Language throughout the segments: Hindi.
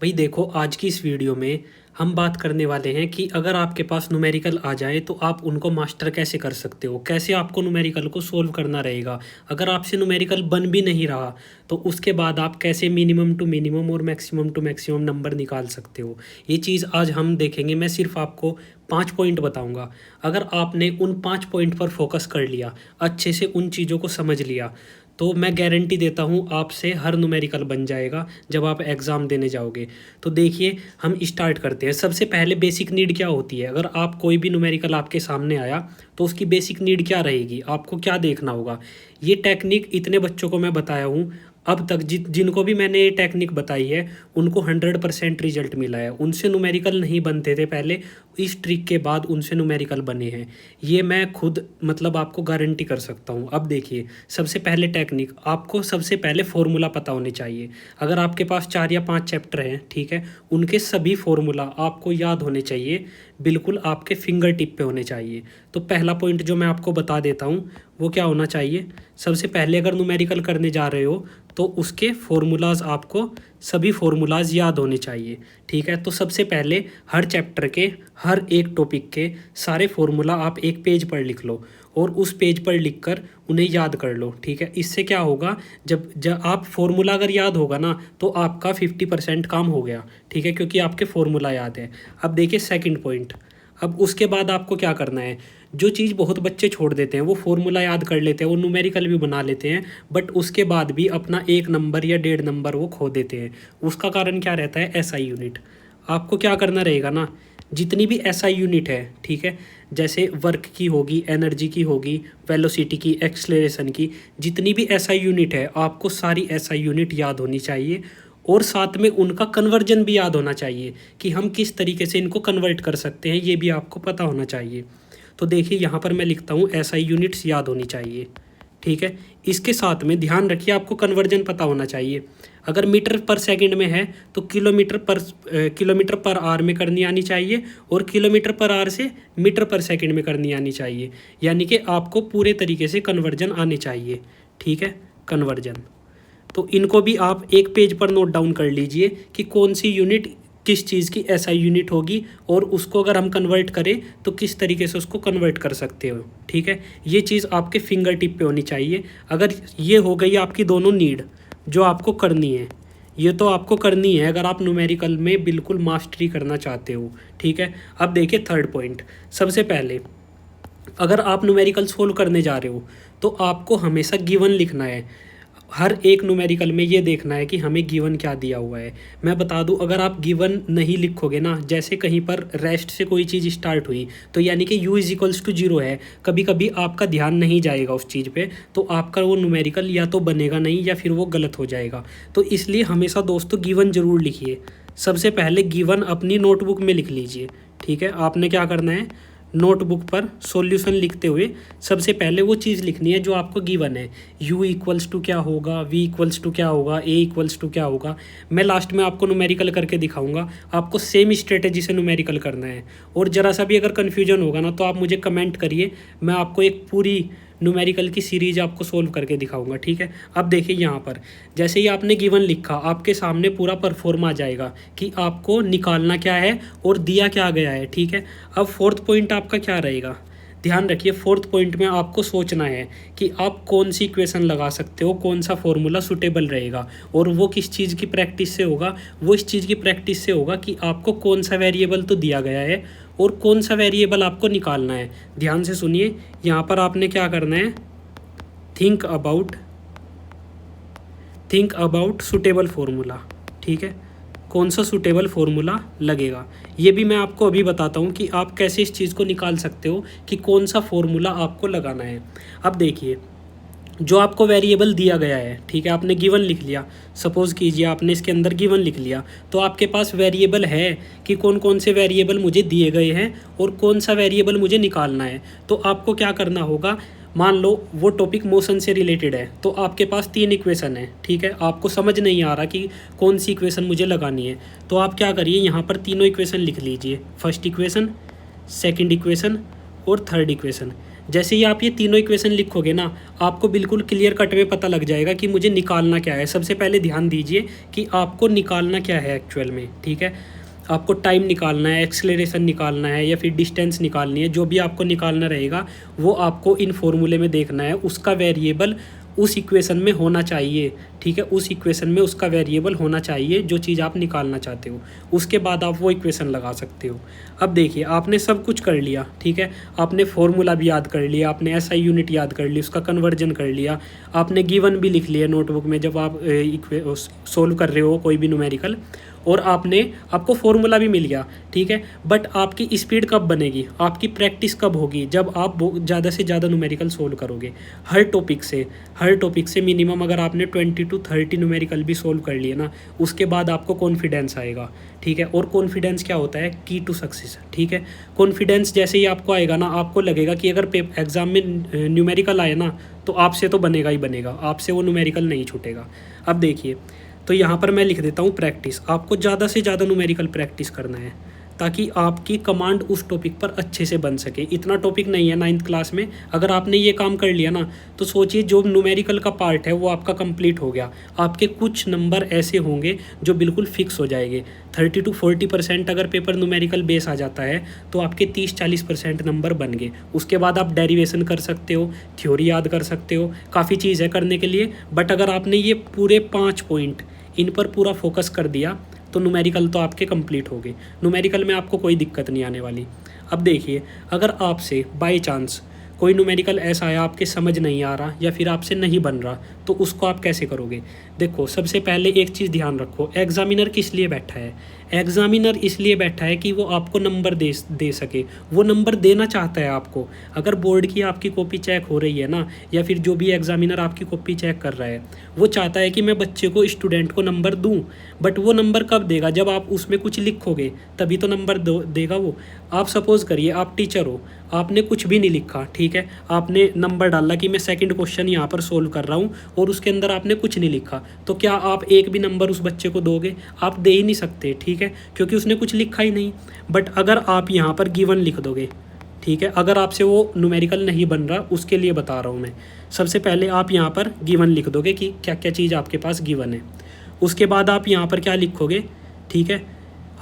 भाई देखो, आज की इस वीडियो में हम बात करने वाले हैं कि अगर आपके पास न्यूमेरिकल आ जाए तो आप उनको मास्टर कैसे कर सकते हो, कैसे आपको न्यूमेरिकल को सोल्व करना रहेगा। अगर आपसे न्यूमेरिकल बन भी नहीं रहा तो उसके बाद आप कैसे मिनिमम टू मिनिमम और मैक्सिमम टू मैक्सिमम नंबर निकाल सकते हो। ये चीज़ आज हम देखेंगे। मैं सिर्फ आपको 5 पॉइंट बताऊंगा। अगर आपने उन 5 पॉइंट पर फोकस कर लिया, अच्छे से उन चीज़ों को समझ लिया, तो मैं गारंटी देता हूँ आपसे हर न्यूमेरिकल बन जाएगा जब आप एग्ज़ाम देने जाओगे। तो देखिए, हम स्टार्ट करते हैं। सबसे पहले बेसिक नीड क्या होती है। अगर आप कोई भी न्यूमेरिकल आपके सामने आया तो उसकी बेसिक नीड क्या रहेगी, आपको क्या देखना होगा। ये टेक्निक इतने बच्चों को मैं बताया हूँ अब तक, जिनको भी मैंने ये टेक्निक बताई है उनको 100% रिजल्ट मिला है। उनसे न्यूमेरिकल नहीं बनते थे पहले, इस ट्रिक के बाद उनसे न्यूमेरिकल बने हैं। ये मैं खुद मतलब आपको गारंटी कर सकता हूँ। अब देखिए, सबसे पहले टेक्निक, आपको सबसे पहले फॉर्मूला पता होने चाहिए। अगर आपके पास 4 या 5 चैप्टर हैं, ठीक है, उनके सभी फॉर्मूला आपको याद होने चाहिए, बिल्कुल आपके फिंगर टिप पे होने चाहिए। तो पहला पॉइंट जो मैं आपको बता देता हूँ वो क्या होना चाहिए। सबसे पहले अगर न्यूमेरिकल करने जा रहे हो तो उसके फॉर्मूलाज आपको सभी फॉर्मूलाज याद होने चाहिए, ठीक है। तो सबसे पहले हर चैप्टर के हर एक टॉपिक के सारे फॉर्मूला आप एक पेज पर लिख लो और उस पेज पर लिखकर उन्हें याद कर लो, ठीक है। इससे क्या होगा, जब आप फॉर्मूला अगर याद होगा ना तो आपका 50% काम हो गया, ठीक है, क्योंकि आपके फॉर्मूला याद है। अब देखिए सेकंड पॉइंट। अब उसके बाद आपको क्या करना है, जो चीज़ बहुत बच्चे छोड़ देते हैं, वो फॉर्मूला याद कर लेते हैं, वो न्यूमेरिकल भी बना लेते हैं, बट उसके बाद भी अपना 1 नंबर या 1.5 नंबर वो खो देते हैं। उसका कारण क्या रहता है, एसआई यूनिट। आपको क्या करना रहेगा ना, जितनी भी एसआई यूनिट है, ठीक है, जैसे वर्क की होगी, एनर्जी की होगी, वेलोसिटी की, एक्सलेरेशन की, जितनी भी एसआई यूनिट है आपको सारी एसआई यूनिट याद होनी चाहिए। और साथ में उनका कन्वर्जन भी याद होना चाहिए कि हम किस तरीके से इनको कन्वर्ट कर सकते हैं, ये भी आपको पता होना चाहिए। तो देखिए, यहाँ पर मैं लिखता हूँ एसआई यूनिट्स याद होनी चाहिए, ठीक है। इसके साथ में ध्यान रखिए आपको कन्वर्जन पता होना चाहिए। अगर मीटर पर सेकंड में है तो किलोमीटर पर आवर में करनी आनी चाहिए, और किलोमीटर पर आवर से मीटर पर सेकंड में करनी आनी चाहिए। यानी कि आपको पूरे तरीके से कन्वर्जन आने चाहिए, ठीक है, कन्वर्जन। तो इनको भी आप एक पेज पर नोट डाउन कर लीजिए कि कौन सी यूनिट किस चीज़ की एसआई यूनिट होगी, और उसको अगर हम कन्वर्ट करें तो किस तरीके से उसको कन्वर्ट कर सकते हो, ठीक है। ये चीज़ आपके फिंगर टिप पे होनी चाहिए। अगर ये हो गई आपकी दोनों नीड जो आपको करनी है, ये तो आपको करनी है अगर आप न्यूमेरिकल में बिल्कुल मास्टरी करना चाहते हो, ठीक है। अब देखिए थर्ड पॉइंट। सबसे पहले अगर आप न्यूमेरिकल सोल्व करने जा रहे हो तो आपको हमेशा गिवन लिखना है। हर एक न्यूमेरिकल में ये देखना है कि हमें गिवन क्या दिया हुआ है। मैं बता दूं, अगर आप गिवन नहीं लिखोगे ना, जैसे कहीं पर रेस्ट से कोई चीज़ स्टार्ट हुई तो यानी कि u=0 है, कभी कभी आपका ध्यान नहीं जाएगा उस चीज़ पे, तो आपका वो न्यूमेरिकल या तो बनेगा नहीं या फिर वो गलत हो जाएगा। तो इसलिए हमेशा दोस्तों गिवन ज़रूर लिखिए। सबसे पहले गिवन अपनी नोटबुक में लिख लीजिए, ठीक है। आपने क्या करना है, नोटबुक पर सॉल्यूशन लिखते हुए सबसे पहले वो चीज़ लिखनी है जो आपको गिवन है। u=2 क्या होगा, v=2 क्या होगा, a=2 क्या होगा। मैं लास्ट में आपको न्यूमेरिकल करके दिखाऊंगा, आपको सेम स्ट्रेटेजी से न्यूमेरिकल करना है। और ज़रा सा भी अगर कन्फ्यूजन होगा ना तो आप मुझे कमेंट करिए, मैं आपको एक पूरी न्यूमेरिकल की सीरीज आपको सोल्व करके दिखाऊंगा, ठीक है। अब देखिए यहाँ पर जैसे ही आपने गिवन लिखा, आपके सामने पूरा परफॉर्म आ जाएगा कि आपको निकालना क्या है और दिया क्या गया है, ठीक है। अब फोर्थ पॉइंट आपका क्या रहेगा, ध्यान रखिए। फोर्थ पॉइंट में आपको सोचना है कि आप कौन सी इक्वेशन लगा सकते हो, कौन सा फॉर्मूला सूटेबल रहेगा, और वो किस चीज़ की प्रैक्टिस से होगा, वो इस चीज़ की प्रैक्टिस से होगा कि आपको कौन सा वेरिएबल तो दिया गया है और कौन सा वेरिएबल आपको निकालना है। ध्यान से सुनिए, यहाँ पर आपने क्या करना है, थिंक अबाउट सूटेबल फॉर्मूला, ठीक है। कौन सा सूटेबल फॉर्मूला लगेगा, ये भी मैं आपको अभी बताता हूँ कि आप कैसे इस चीज़ को निकाल सकते हो कि कौन सा फॉर्मूला आपको लगाना है। अब देखिए, जो आपको वेरिएबल दिया गया है, ठीक है, आपने गिवन लिख लिया। सपोज़ कीजिए आपने इसके अंदर गिवन लिख लिया, तो आपके पास वेरिएबल है कि कौन कौन से वेरिएबल मुझे दिए गए हैं और कौन सा वेरिएबल मुझे निकालना है। तो आपको क्या करना होगा, मान लो वो टॉपिक मोशन से रिलेटेड है, तो आपके पास 3 इक्वेशन है, ठीक है। आपको समझ नहीं आ रहा कि कौन सी इक्वेशन मुझे लगानी है, तो आप क्या करिए, यहाँ पर तीनों इक्वेशन लिख लीजिए। फर्स्ट इक्वेशन, सेकंड इक्वेशन और थर्ड इक्वेशन। जैसे ही आप ये तीनों इक्वेशन लिखोगे ना, आपको बिल्कुल क्लियर कट में पता लग जाएगा कि मुझे निकालना क्या है। सबसे पहले ध्यान दीजिए कि आपको निकालना क्या है एक्चुअल में, ठीक है। आपको टाइम निकालना है, एक्सेलरेशन निकालना है, या फिर डिस्टेंस निकालनी है। जो भी आपको निकालना रहेगा वो आपको इन फॉर्मूले में देखना है। उसका वेरिएबल उस इक्वेशन में होना चाहिए, ठीक है। उस इक्वेशन में उसका वेरिएबल होना चाहिए जो चीज़ आप निकालना चाहते हो। उसके बाद आप वो इक्वेशन लगा सकते हो। अब देखिए, आपने सब कुछ कर लिया, ठीक है। आपने फॉर्मूला भी याद कर लिया, आपने एसआई यूनिट याद कर ली, उसका कन्वर्जन कर लिया, आपने गिवन भी लिख लिया नोटबुक में जब आप सोल्व कर रहे हो कोई भी न्यूमेरिकल, और आपको फॉर्मूला भी मिल गया, ठीक है। बट आपकी स्पीड कब बनेगी, आपकी प्रैक्टिस कब होगी, जब आप ज़्यादा से ज़्यादा न्यूमेरिकल सोल्व करोगे। हर टॉपिक से मिनिमम अगर आपने 20 to 30 न्यूमेरिकल भी सोल्व कर लिए ना, उसके बाद आपको कॉन्फिडेंस आएगा, ठीक है। और कॉन्फिडेंस क्या होता है, की टू सक्सेस, ठीक है। कॉन्फिडेंस जैसे ही आपको आएगा ना, आपको लगेगा कि अगर एग्ज़ाम में न्यूमेरिकल आए ना, तो आपसे तो बनेगा ही बनेगा, आपसे वो न्यूमेरिकल नहीं छूटेगा। अब देखिए, तो यहाँ पर मैं लिख देता हूँ प्रैक्टिस। आपको ज़्यादा से ज़्यादा न्यूमेरिकल प्रैक्टिस करना है ताकि आपकी कमांड उस टॉपिक पर अच्छे से बन सके। इतना टॉपिक नहीं है 9th क्लास में, अगर आपने ये काम कर लिया ना, तो सोचिए जो न्यूमेरिकल का पार्ट है वो आपका कंप्लीट हो गया। आपके कुछ नंबर ऐसे होंगे जो बिल्कुल फिक्स हो जाएंगे। 30 to 40% अगर पेपर न्यूमेरिकल बेस आ जाता है तो आपके 30-40% नंबर बन गए। उसके बाद आप डेरिवेशन कर सकते हो, थ्योरी याद कर सकते हो, काफ़ी चीज़ है करने के लिए। बट अगर आपने ये पूरे 5 पॉइंट इन पर पूरा फोकस कर दिया तो न्यूमेरिकल तो आपके कंप्लीट हो गए। न्यूमेरिकल में आपको कोई दिक्कत नहीं आने वाली। अब देखिए, अगर आपसे बाय चांस कोई न्यूमेरिकल ऐसा है आपके समझ नहीं आ रहा या फिर आपसे नहीं बन रहा, तो उसको आप कैसे करोगे। देखो, सबसे पहले एक चीज़ ध्यान रखो, एग्जामिनर किस लिए बैठा है। एग्जामिनर इसलिए बैठा है कि वो आपको नंबर दे सके, वो नंबर देना चाहता है आपको। अगर बोर्ड की आपकी कॉपी चेक हो रही है ना, या फिर जो भी एग्जामिनर आपकी कॉपी चेक कर रहा है, वो चाहता है कि मैं बच्चे को, स्टूडेंट को नंबर दूं। बट वो नंबर कब देगा, जब आप उसमें कुछ लिखोगे तभी तो नंबर देगा वो। आप सपोज़ करिए आप टीचर हो, आपने कुछ भी नहीं लिखा, ठीक है। आपने नंबर डाला कि मैं सेकंड क्वेश्चन यहाँ पर सोल्व कर रहा हूँ, और उसके अंदर आपने कुछ नहीं लिखा, तो क्या आप एक भी नंबर उस बच्चे को दोगे? आप दे ही नहीं सकते, ठीक है, क्योंकि उसने कुछ लिखा ही नहीं। बट अगर आप यहाँ पर गिवन लिख दोगे, ठीक है, अगर आपसे वो न्यूमेरिकल नहीं बन रहा, उसके लिए बता रहा हूँ मैं। सबसे पहले आप यहाँ पर गिवन लिख दोगे कि क्या क्या चीज़ आपके पास गिवन है। उसके बाद आप यहाँ पर क्या लिखोगे, ठीक है,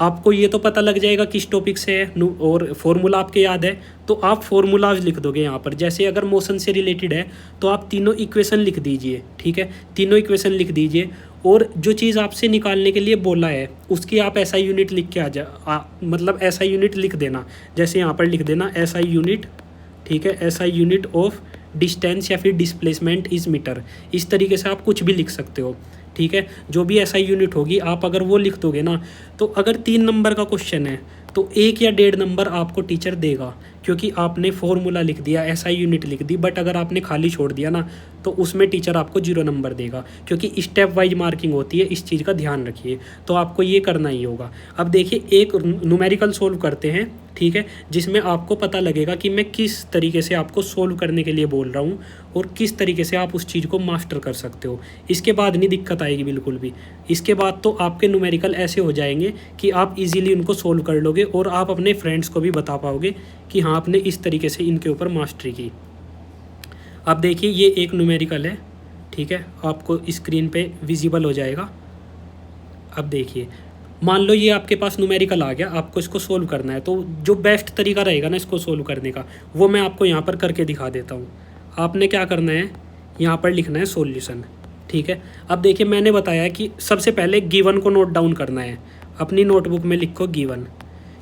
आपको ये तो पता लग जाएगा किस टॉपिक से है, और फॉर्मूला आपके याद है, तो आप फॉर्मूलाज लिख दोगे यहाँ पर। जैसे अगर मोशन से रिलेटेड है तो आप तीनों इक्वेशन लिख दीजिए, ठीक है, तीनों इक्वेशन लिख दीजिए। और जो चीज़ आपसे निकालने के लिए बोला है उसकी आप एसआई यूनिट लिख के मतलब एसआई यूनिट लिख देना। जैसे यहाँ पर लिख देना एसआई यूनिट, ठीक है, एसआई यूनिट ऑफ डिस्टेंस या फिर डिस्प्लेसमेंट इज मीटर। इस तरीके से आप कुछ भी लिख सकते हो, ठीक है। जो भी एसआई यूनिट होगी आप अगर वो लिख दोगे ना, तो अगर 3 नंबर का क्वेश्चन है तो 1 या 1.5 नंबर आपको टीचर देगा, क्योंकि आपने फॉर्मूला लिख दिया, एसआई यूनिट लिख दी। बट अगर आपने खाली छोड़ दिया ना, तो उसमें टीचर आपको 0 नंबर देगा, क्योंकि स्टेप वाइज मार्किंग होती है। इस चीज़ का ध्यान रखिए, तो आपको ये करना ही होगा। अब देखिए, एक न्यूमेरिकल सोल्व करते हैं, ठीक है, जिसमें आपको पता लगेगा कि मैं किस तरीके से आपको सोल्व करने के लिए बोल रहा हूँ और किस तरीके से आप उस चीज़ को मास्टर कर सकते हो। इसके बाद नहीं दिक्कत आएगी बिल्कुल भी। इसके बाद तो आपके न्यूमेरिकल ऐसे हो जाएंगे कि आप इजीली उनको सोल्व कर लोगे, और आप अपने फ्रेंड्स को भी बता पाओगे कि हाँ, आपने इस तरीके से इनके ऊपर मास्टरी की। अब देखिए, ये एक न्यूमेरिकल है, ठीक है, आपको स्क्रीन पे विजिबल हो जाएगा। अब देखिए, मान लो ये आपके पास न्यूमेरिकल आ गया, आपको इसको सोल्व करना है, तो जो बेस्ट तरीका रहेगा ना इसको सोल्व करने का, वो मैं आपको यहाँ पर करके दिखा देता हूँ। आपने क्या करना है, यहाँ पर लिखना है सॉल्यूशन, ठीक है। अब देखिए, मैंने बताया कि सबसे पहले गिवन को नोट डाउन करना है। अपनी नोटबुक में लिखो गिवन,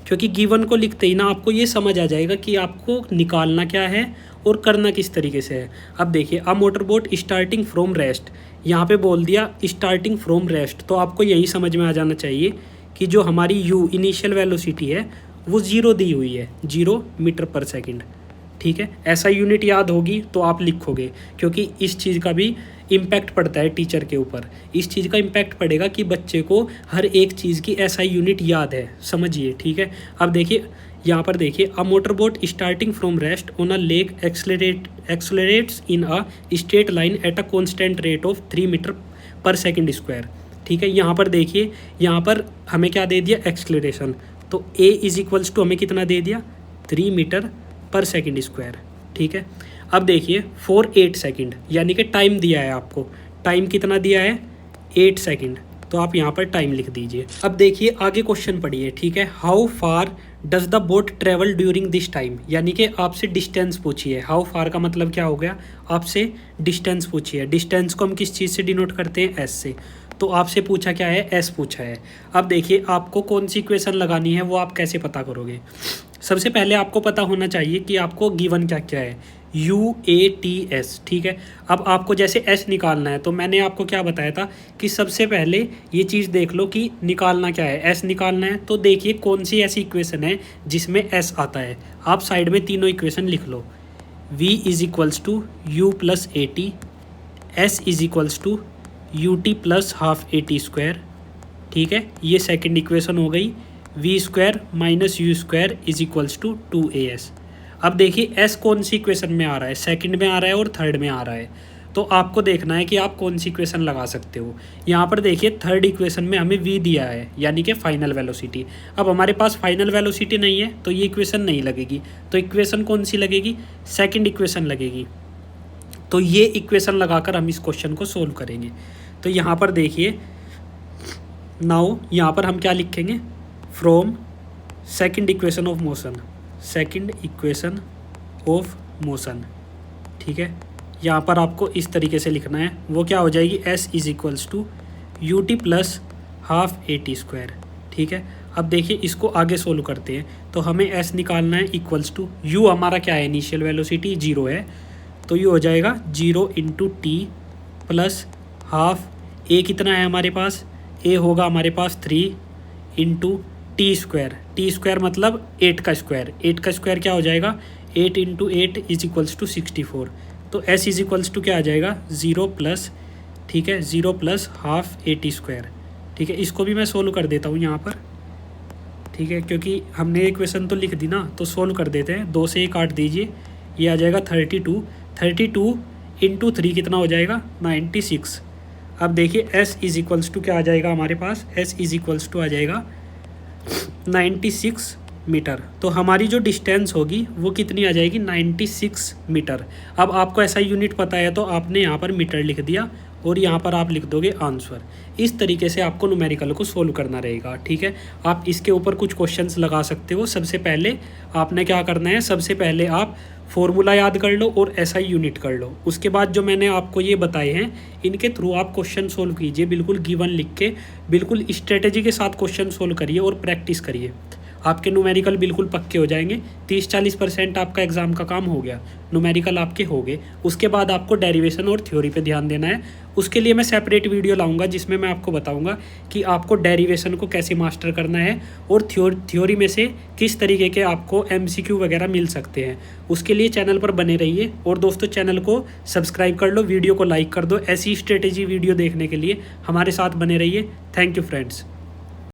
क्योंकि गिवन को लिखते ही ना आपको ये समझ आ जाएगा कि आपको निकालना क्या है और करना किस तरीके से है। अब देखिए, a motor boat starting from rest, यहाँ पे बोल दिया स्टार्टिंग फ्रॉम रेस्ट, तो आपको यही समझ में आ जाना चाहिए कि जो हमारी यू इनिशियल वेलोसिटी है वो 0 दी हुई है, 0 मीटर पर सेकंड, ठीक है। ऐसा यूनिट याद होगी तो आप लिखोगे, क्योंकि इस चीज़ का भी इम्पैक्ट पड़ता है टीचर के ऊपर। इस चीज़ का इम्पैक्ट पड़ेगा कि बच्चे को हर एक चीज़ की ऐसा यूनिट याद है, समझिए, ठीक है। अब देखिए, यहाँ पर देखिए, a motor boat starting from rest on a lake accelerates in a straight line at a constant rate of 3 metre per second square, ठीक है। यहाँ पर देखिए, यहाँ पर हमें क्या दे दिया, एक्सलरेशन, तो a इज इक्वल्स टू हमें कितना दे दिया, 3 मीटर पर सेकंड स्क्वायर, ठीक है। अब देखिए 4 8 सेकंड, यानी कि टाइम दिया है आपको, टाइम कितना दिया है 8 सेकंड, तो आप यहाँ पर टाइम लिख दीजिए। अब देखिए आगे क्वेश्चन पढ़िए, ठीक है। How far does the boat travel during this time, यानी कि आपसे डिस्टेंस पूछी है। हाउ फार का मतलब क्या हो गया, आपसे डिस्टेंस पूछी है। डिस्टेंस को हम किस चीज़ से डिनोट करते हैं, एस से। तो आपसे पूछा क्या है, एस पूछा है। अब देखिए आपको कौन सी इक्वेशन लगानी है वो आप कैसे पता करोगे। सबसे पहले आपको पता होना चाहिए कि आपको गिवन क्या क्या है, UATS, ठीक है। अब आपको जैसे S निकालना है, तो मैंने आपको क्या बताया था कि सबसे पहले ये चीज़ देख लो कि निकालना क्या है, S निकालना है। तो देखिए कौन सी ऐसी इक्वेशन है जिसमें S आता है। आप साइड में तीनों इक्वेशन लिख लो। V is equals to U plus AT, S is equals to UT plus half AT square, ठीक है। ये सेकेंड इक्वेशन हो गई। V square minus U square is equals to 2AS। अब देखिए S कौन सी इक्वेशन में आ रहा है, सेकंड में आ रहा है और थर्ड में आ रहा है। तो आपको देखना है कि आप कौन सी इक्वेशन लगा सकते हो। यहाँ पर देखिए थर्ड इक्वेशन में हमें V दिया है, यानी कि फाइनल वेलोसिटी। अब हमारे पास फाइनल वेलोसिटी नहीं है तो ये इक्वेशन नहीं लगेगी। तो इक्वेशन कौन सी लगेगी, सेकेंड इक्वेशन लगेगी। तो ये इक्वेशन लगाकर हम इस क्वेश्चन को सोल्व करेंगे। तो यहाँ पर देखिए नाउ यहाँ पर हम क्या लिखेंगे, from second equation of motion, second equation of motion, ठीक है। यहाँ पर आपको इस तरीके से लिखना है, वो क्या हो जाएगी, S is equals to UT plus half AT square, ठीक है। अब देखिए इसको आगे सोल्व करते हैं। तो हमें S निकालना है इक्वल्स टू U, हमारा क्या है, इनिशियल वेलोसिटी 0 है, तो ये हो जाएगा 0 into T plus half A कितना है हमारे पास, A होगा हमारे पास 3 इंटू टी स्क्वायर मतलब 8 का स्क्वायर, 8 का स्क्वायर क्या हो जाएगा, 8 इंटू 8 इज इक्वल्स टू 64। तो S इज इक्वल्स टू क्या आ जाएगा 0 प्लस, ठीक है, 0 प्लस हाफ AT स्क्वायर, ठीक है। इसको भी मैं सोल्व कर देता हूँ यहाँ पर, ठीक है, क्योंकि हमने इक्वेशन तो लिख दी ना, तो सोल्व कर देते हैं। 2 से ये काट दीजिए, ये आ जाएगा 32 इंटू 3 कितना हो जाएगा 96। अब देखिए S इज इक्वल्स टू क्या आ जाएगा हमारे पास, S इज इक्वल्स टू आ जाएगा 96 मीटर। तो हमारी जो डिस्टेंस होगी वो कितनी आ जाएगी, 96 मीटर। अब आपको ऐसा यूनिट पता है तो आपने यहाँ पर मीटर लिख दिया और यहाँ पर आप लिख दोगे आंसर। इस तरीके से आपको न्यूमेरिकल को सोल्व करना रहेगा, ठीक है। आप इसके ऊपर कुछ क्वेश्चंस लगा सकते हो। सबसे पहले आपने क्या करना है, सबसे पहले आप फॉर्मूला याद कर लो और SI यूनिट कर लो। उसके बाद जो मैंने आपको ये बताए हैं इनके थ्रू आप क्वेश्चन सोल्व कीजिए, बिल्कुल गिवन लिख के, बिल्कुल स्ट्रेटेजी के साथ क्वेश्चन सोल्व करिए और प्रैक्टिस करिए। आपके न्यूमेरिकल बिल्कुल पक्के हो जाएंगे। 30-40% आपका एग्जाम का काम हो गया, न्यूमेरिकल आपके हो गए। उसके बाद आपको डेरिवेशन और थ्योरी पे ध्यान देना है। उसके लिए मैं सेपरेट वीडियो लाऊंगा जिसमें मैं आपको बताऊंगा कि आपको डेरिवेशन को कैसे मास्टर करना है और थ्योरी में से किस तरीके के आपको MCQ वगैरह मिल सकते हैं। उसके लिए चैनल पर बने रहिए। और दोस्तों चैनल को सब्सक्राइब कर लो, वीडियो को लाइक कर दो। ऐसी स्ट्रेटेजी वीडियो देखने के लिए हमारे साथ बने रहिए। Thank you friends.